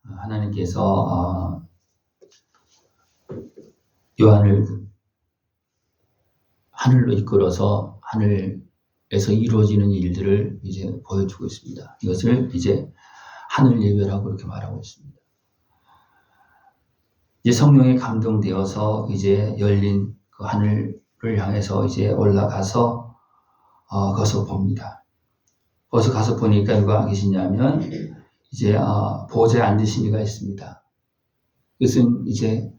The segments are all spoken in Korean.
하나님께서 요한을 하늘로 이끌어서 하늘에서 이루어지는 일들을 이제 보여주고 있습니다. 이것을 이제 하늘 예배라고 이렇게 말하고 있습니다. 이제 성령에 감동되어서 이제 열린 그 하늘을 향해서 이제 올라가서 거기서 봅니다. 거기서 가서 보니까 누가 계시냐면 이제 보좌에 앉으신 이가 있습니다. 이것은 이제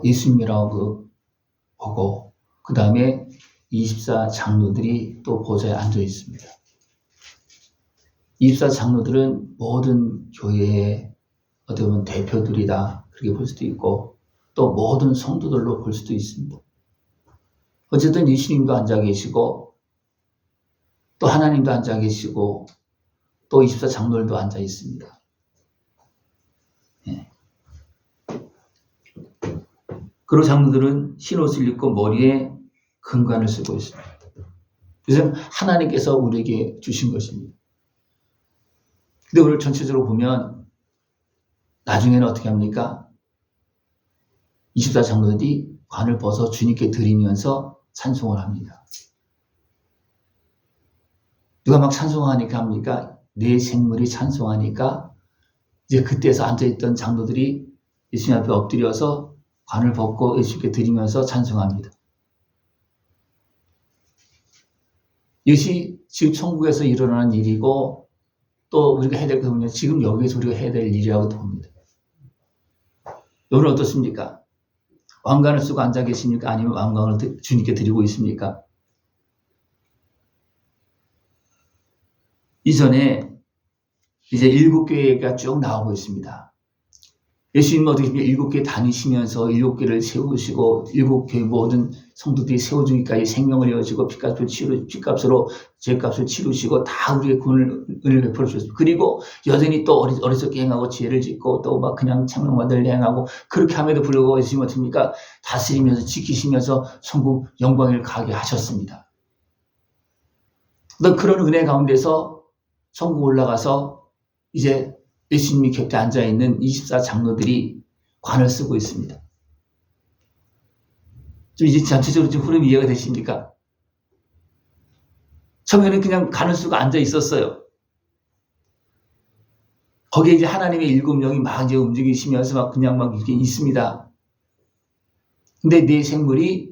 예수님이라고 보고 그 다음에 24 장로들이 또 보좌에 앉아 있습니다. 24 장로들은 모든 교회의 어떻게 보면 대표들이다 그렇게 볼 수도 있고 또 모든 성도들로 볼 수도 있습니다. 어쨌든 예수님도 앉아 계시고 또 하나님도 앉아 계시고 또 24 장로들도 앉아 있습니다. 예. 그리고 장로들은 흰 옷을 입고 머리에 금관을 쓰고 있습니다. 그래서 하나님께서 우리에게 주신 것입니다. 근데 오늘 전체적으로 보면 나중에는 어떻게 합니까? 24 장로들이 관을 벗어 주님께 드리면서 찬송을 합니다. 누가 막 찬송하니까 합니까? 내 생물이 찬송하니까 이제 그때서 앉아있던 장로들이 예수님 앞에 엎드려서 관을 벗고 예수님께 드리면서 찬송합니다. 이것이 지금 천국에서 일어나는 일이고 또 우리가 해야 될 것은 지금 여기에서 우리가 해야 될 일이라고 봅니다. 여러분 어떻습니까? 왕관을 쓰고 앉아 계십니까? 아니면 왕관을 주님께 드리고 있습니까? 이전에 이제 7교회가 쭉 나오고 있습니다. 예수님은 어떻게 7교회 다니시면서 7교회를 세우시고 7교회 모든 성도들이 세워주기까지 생명을 이어지고 핏값으로 죄값을 치르시고 다 우리의 은혜를 베풀어 주셨습니다. 그리고 여전히 또 어리석게 행하고 죄를 짓고 또 막 그냥 창명만들 행하고 그렇게 함에도 불구하고 예수님은 어떻습니까? 다스리면서 지키시면서 천국 영광을 가게 하셨습니다. 그런 은혜 가운데서 천국 올라가서 이제 예수님이 곁에 앉아있는 24 장로들이 관을 쓰고 있습니다. 좀 이제 전체적으로 좀 흐름이 이해가 되십니까? 처음에는 그냥 관을 쓰고 앉아 있었어요. 거기에 이제 하나님의 7명이 막 이제 움직이시면서 막 그냥 막 이렇게 있습니다. 근데 내 생물이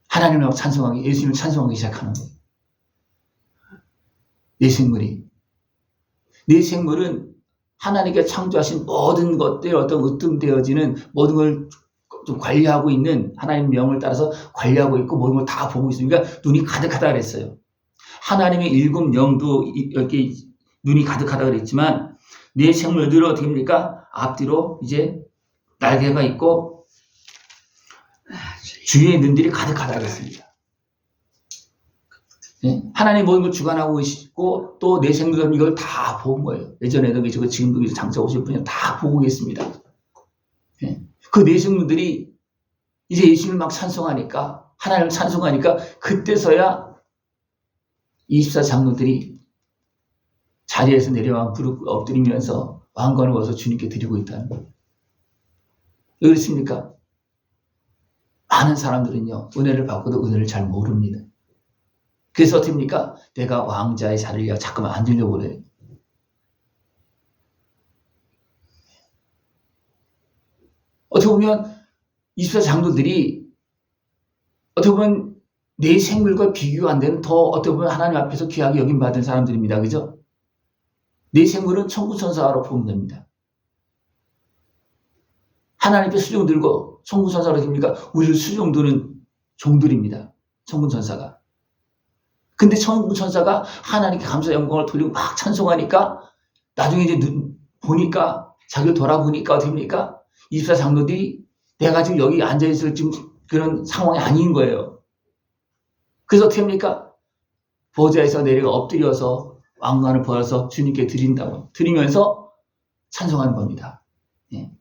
하나님을 찬송하기, 예수님을 찬송하기 시작하는 거예요. 내 생물은 하나님께 창조하신 모든 것들 어떤 으뜸되어지는 모든 걸 좀 관리하고 있는 하나님의 명을 따라서 관리하고 있고 모든 걸 다 보고 있으니까 눈이 가득하다 그랬어요. 하나님의 7영도 이렇게 눈이 가득하다 그랬지만 내 생물들은 어떻게 합니까? 앞뒤로 이제 날개가 있고 주위에 눈들이 가득하다 그랬습니다. 네? 하나님 모든 걸 주관하고 계시고 또 내 생물들은 이걸 다 본 거예요. 예전에도 계시고 지금도 장차 오실 분이 다 보고 계십니다. 네? 그 내 생물들이 이제 예수님을 막 찬송하니까 하나님을 찬송하니까 그때서야 24 장로들이 자리에서 내려와 무릎 엎드리면서 왕관을 벗어 주님께 드리고 있다는 거예요. 왜 그렇습니까? 많은 사람들은요 은혜를 받고도 은혜를 잘 모릅니다. 그래서 어떻게 합니까? 내가 왕자의 자리를 자꾸만 앉으려고 그래요. 어떻게 보면 24 장로들이 어떻게 보면 내 생물과 비교가 안 되는 더 어떻게 보면 하나님 앞에서 귀하게 여김받은 사람들입니다. 그죠? 내 생물은 천국 천사로 보면 됩니다. 하나님 앞에 수종 들고 천국 천사로 됩니까? 우리를 수종 드는 종들입니다. 천국 천사가. 근데 천국 천사가 하나님께 감사 영광을 돌리고 막 찬송하니까 나중에 이제 보니까 자기를 돌아보니까 어떻게 됩니까? 24 장로들이 내가 지금 여기 앉아있을 지금 그런 상황이 아닌 거예요. 그래서 어떻게 합니까? 보좌에서 내려가 엎드려서 왕관을 벗어서 주님께 드리면서 찬송하는 겁니다. 예.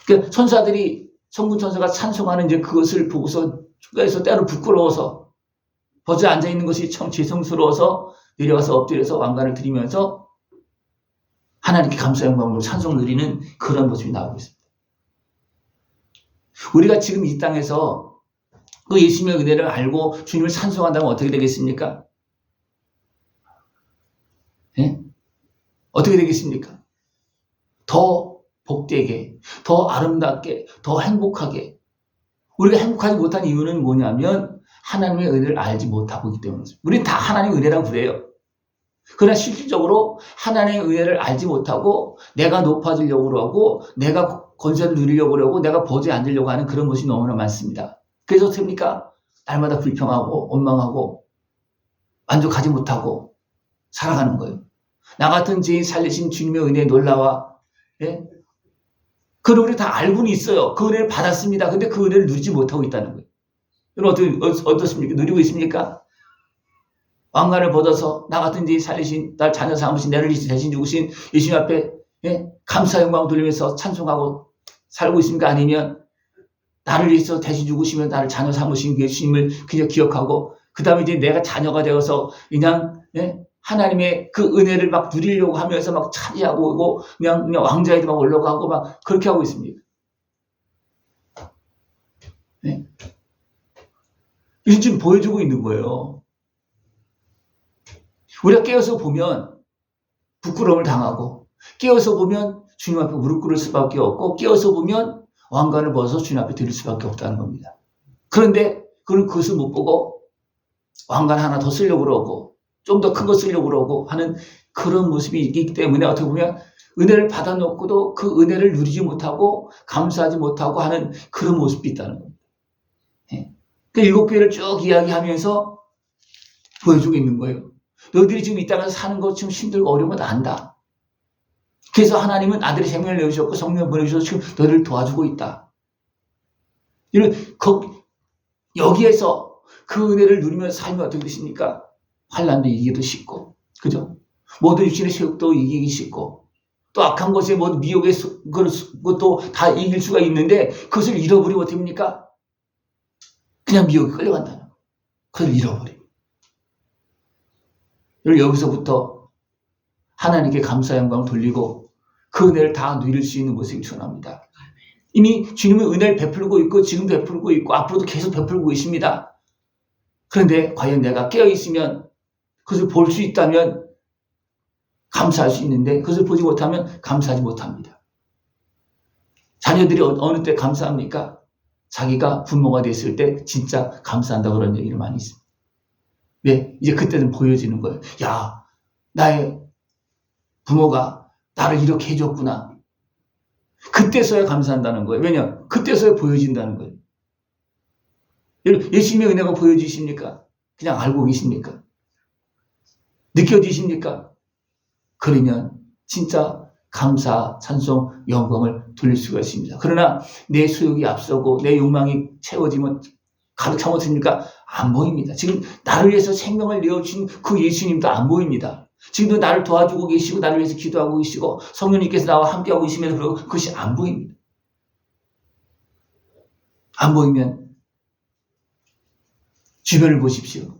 그러니까 천사들이 천군 천사가 찬송하는 이제 그것을 보고서 주가에서 때로 부끄러워서 보좌에 앉아 있는 것이 참 죄송스러워서 내려와서 엎드려서 왕관을 드리면서 하나님께 감사 영광으로 찬송 누리는 그런 모습이 나오고 있습니다. 우리가 지금 이 땅에서 그 예수님의 은혜를 알고 주님을 찬송한다면 어떻게 되겠습니까? 예? 어떻게 되겠습니까? 더 복되게, 더 아름답게, 더 행복하게. 우리가 행복하지 못한 이유는 뭐냐면 하나님의 은혜를 알지 못하고 있기 때문입니다. 우리는 다 하나님의 은혜라고 그래요. 그러나 실질적으로 하나님의 은혜를 알지 못하고 내가 높아지려고 그러고 내가 권세를 누리려고 그러고 내가 보좌에 앉으려고 하는 그런 것이 너무나 많습니다. 그래서 어떻습니까? 날마다 불평하고 원망하고 만족하지 못하고 살아가는 거예요. 나 같은 죄인 살리신 주님의 은혜에 놀라와. 예? 그걸 우리 다 알고는 있어요. 그 은혜를 받았습니다. 근데 그 은혜를 누리지 못하고 있다는 거예요. 여러분 어떻습니까? 누리고 있습니까? 왕관을 벗어서 나 같은 죄인 살리신 날 자녀 삼으신 나를 위해서 대신 죽으신 예수님 앞에 감사 영광 돌리면서 찬송하고 살고 있습니까? 아니면 나를 위해서 대신 죽으시면 나를 자녀 삼으신 예수님을 그냥 기억하고 그 다음에 이제 내가 자녀가 되어서 그냥 하나님의 그 은혜를 막 누리려고 하면서 막 차지하고 오고 그냥 왕자에도 막 올라가고 막 그렇게 하고 있습니다. 이게 지금 보여주고 있는 거예요. 우리가 깨어서 보면 부끄러움을 당하고 깨어서 보면 주님 앞에 무릎 꿇을 수밖에 없고 깨어서 보면 왕관을 벗어서 주님 앞에 드릴 수밖에 없다는 겁니다. 그런데 그것을 못 보고 왕관 하나 더 쓰려고 그러고 좀 더 큰 거 쓰려고 그러고 하는 그런 모습이 있기 때문에 어떻게 보면 은혜를 받아놓고도 그 은혜를 누리지 못하고 감사하지 못하고 하는 그런 모습이 있다는 겁니다. 그 7교회를 쭉 이야기하면서 보여주고 있는 거예요. 너희들이 지금 이 땅에서 사는 것 좀 힘들고 어려운 건 안다. 그래서 하나님은 아들의 생명을 내주셨고 성령을 보내주셔서 지금 너희를 도와주고 있다. 여기에서 그 은혜를 누리면서 살면 어떻게 되십니까? 환난도 이기기도 쉽고, 그죠? 모든 육신의 세력도 이기기 쉽고, 또 악한 것에 미혹의 것도 다 이길 수가 있는데 그것을 잃어버리면 어떻게 됩니까? 그냥 미혹에 끌려간다는 거예요. 그걸 잃어버리고. 여기서부터 하나님께 감사 영광을 돌리고 그 은혜를 다 누릴 수 있는 모습이 전합니다. 이미 주님은 은혜를 베풀고 있고 지금 베풀고 있고 앞으로도 계속 베풀고 계십니다. 그런데 과연 내가 깨어있으면 그것을 볼 수 있다면 감사할 수 있는데 그것을 보지 못하면 감사하지 못합니다. 자녀들이 어느 때 감사합니까? 자기가 부모가 됐을 때 진짜 감사한다고 그런 얘기를 많이 있습니다. 네, 이제 그때는 보여지는 거예요. 야, 나의 부모가 나를 이렇게 해줬구나. 그때서야 감사한다는 거예요. 왜냐? 그때서야 보여진다는 거예요. 예수님의 은혜가 보여지십니까? 그냥 알고 계십니까? 느껴지십니까? 그러면 진짜 감사, 찬송, 영광을 돌릴 수가 있습니다. 그러나 내 소욕이 앞서고 내 욕망이 채워지면 가득 차면습니까? 안 보입니다. 지금 나를 위해서 생명을 내어주신 그 예수님도 안 보입니다. 지금도 나를 도와주고 계시고 나를 위해서 기도하고 계시고 성령님께서 나와 함께하고 계심에도 불구하고 그것이 안 보입니다. 안 보이면 주변을 보십시오.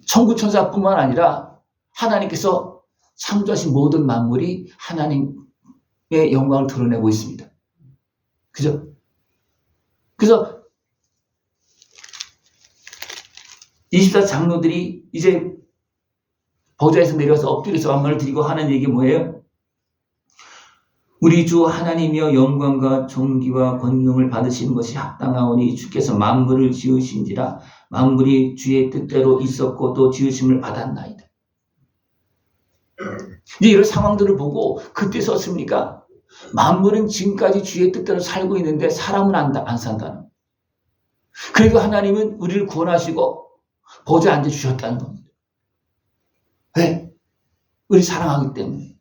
천구 천사뿐만 아니라 하나님께서 창조하신 모든 만물이 하나님의 영광을 드러내고 있습니다. 그죠? 그래서 24 장로들이 이제 보좌에서 내려서 엎드려서 왕관을 드리고 하는 얘기 뭐예요? 우리 주 하나님이여 영광과 존귀와 권능을 받으시는 것이 합당하오니 주께서 만물을 지으신지라 만물이 주의 뜻대로 있었고 또 지으심을 받았나이다. 이제 이런 상황들을 보고 그때 썼습니까? 만물은 지금까지 주의 뜻대로 살고 있는데 사람은 안 산다는 거예요. 그래도 하나님은 우리를 구원하시고 보좌에 앉아주셨다는 겁니다. 왜? 우리 사랑하기 때문에.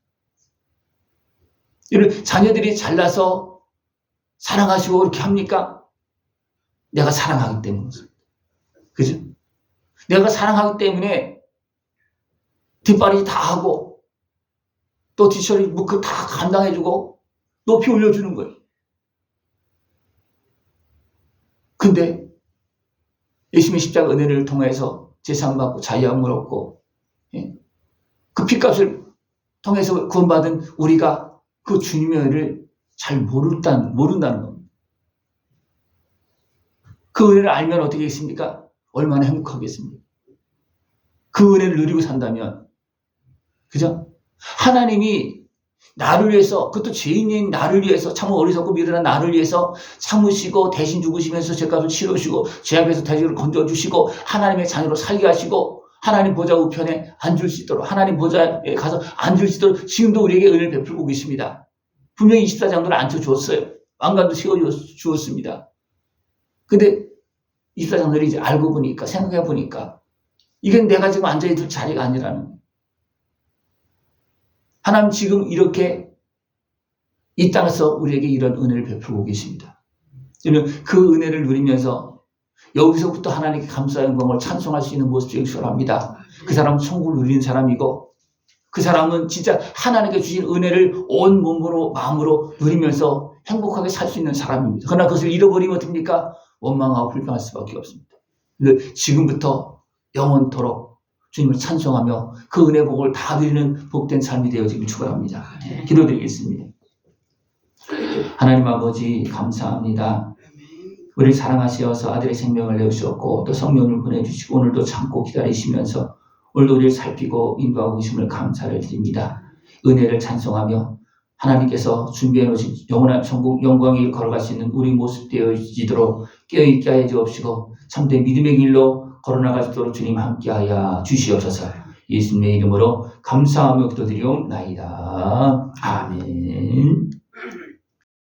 자녀들이 잘나서 사랑하시고 그렇게 합니까? 내가 사랑하기 때문이죠. 그죠? 내가 사랑하기 때문에 뒷바라지 다 하고 또 뒤처리 그 다 감당해주고 높이 올려주는 거예요. 근데 예수님의 십자가 은혜를 통해서 재산받고 자유함을 얻고 그 핏값을 통해서 구원받은 우리가 그 주님의 은혜를 잘 모른다는 겁니다. 그 은혜를 알면 어떻게 하겠습니까? 얼마나 행복하겠습니까? 그 은혜를 누리고 산다면, 그죠? 하나님이 나를 위해서, 그것도 죄인인 나를 위해서, 참 어리석고 미련한 나를 위해서 참으시고 대신 죽으시면서 죄값을 치르시고 죄 앞에서 대적을 건져주시고 하나님의 자녀로 살게 하시고 하나님 보좌 우편에 앉을 수 있도록, 하나님 보좌에 가서 앉을 수 있도록 지금도 우리에게 은혜를 베풀고 계십니다. 분명히 24장도를 앉혀주었어요. 왕관도 세워주었습니다. 근데 24장도를 이제 알고 보니까, 생각해 보니까 이건 내가 지금 앉아있을 자리가 아니라는 거예요. 하나님 지금 이렇게 이 땅에서 우리에게 이런 은혜를 베풀고 계십니다. 그러면 그 은혜를 누리면서 여기서부터 하나님께 감사와 영광을 찬송할 수 있는 모습이 익숙합니다. 그 사람은 천국을 누리는 사람이고 그 사람은 진짜 하나님께 주신 은혜를 온 몸으로 마음으로 누리면서 행복하게 살 수 있는 사람입니다. 그러나 그것을 잃어버리면 어떻습니까? 원망하고 불평할 수밖에 없습니다. 지금부터 영원토록 주님을 찬송하며 그 은혜 복을 다 누리는 복된 삶이 되어지길 축원합니다. 기도드리겠습니다. 하나님 아버지 감사합니다. 우리를 사랑하시어서 아들의 생명을 내주셨고 또 성령을 보내주시고 오늘도 참고 기다리시면서 오늘도 우리를 살피고 인도하고 계심을 감사를 드립니다. 은혜를 찬송하며 하나님께서 준비해 놓으신 영원한 천국 영광의 길 걸어갈 수 있는 우리 모습 되어지도록 깨어있게 하여 주옵시고 참된 믿음의 길로 걸어나갈 수 있도록 주님 함께하여 주시옵소서. 예수님의 이름으로 감사하며 기도드리옵나이다. 아멘.